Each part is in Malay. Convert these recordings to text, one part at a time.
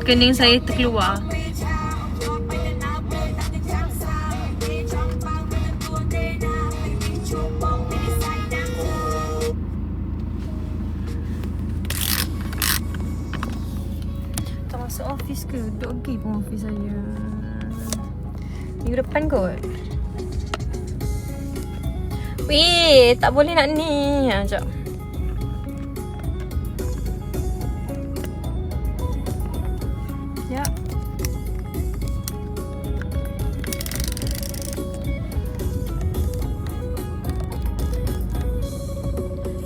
rekening saya terkeluar. Tak masuk office ke? Duduk pergi pun office saya. Minggu depan kot. Weh, tak boleh nak ni. Sekejap. Ya.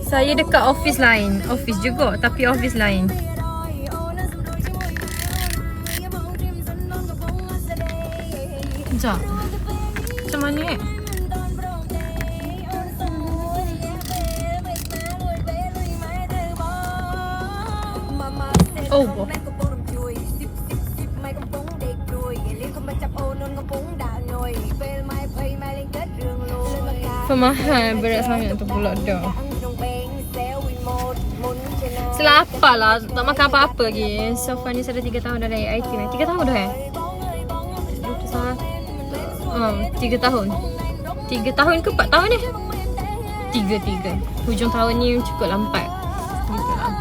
Saya dekat office lain. Office juga tapi office lain. Sekejap. Macam mana ni? Oh, oh. Pemahal berat sangat tu pula dah. Selapar lah, tak makan apa-apa lagi. So far ni saya dah 3 tahun dah dari IT ni. 3 tahun dah 3 tahun. 3 tahun ke 4 tahun ni? 3. Hujung tahun ni cukup lah 4. Gitu lah.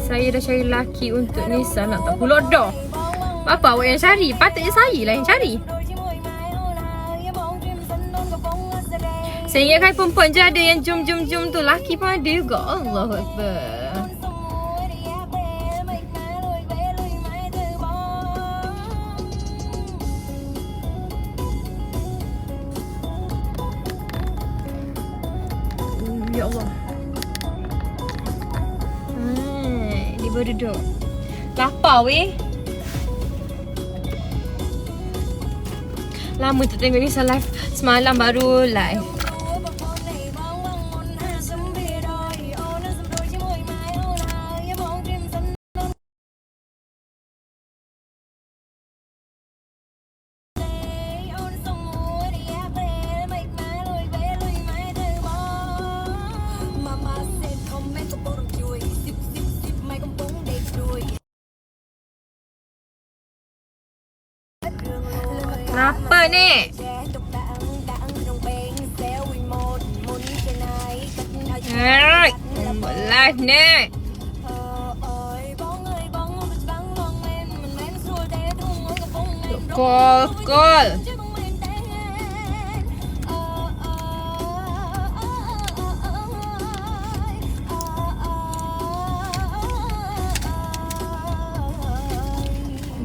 Saya dah cari lelaki untuk Nisa, nak tak pula dah. Apa awak yang cari? Patutnya saya lah yang cari. Saya ingatkan perempuan je ada yang jom tu. Lelaki pun ada juga. Allahu Akbar. Ya Allah. Dia baru duduk. Lapar weh. Lama tak tengok Nisa live. Semalam baru live. Kenapa ni? Buat live ni. Call.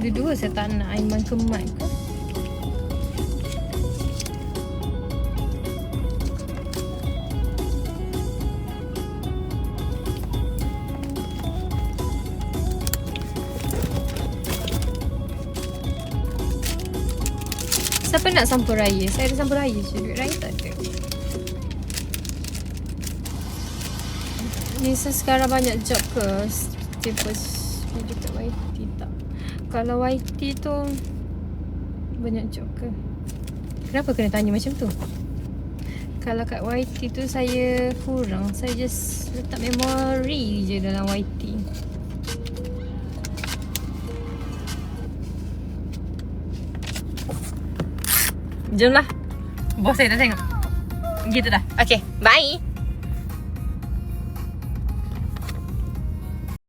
Dua-dua saya tak nak Aiman ke Mike ke. Siapa nak sampul raya? Saya ada sampul raya je. Duit raya tak ada. Nisa sekarang banyak job ke? Tipe video kat YT tak? Kalau YT tu banyak job ke? Kenapa kena tanya macam tu? Kalau kat YT tu saya kurang. Saya just letak memori je dalam YT. Jomlah. Bos saya dah tengok. Gitu dah. Okay, bye.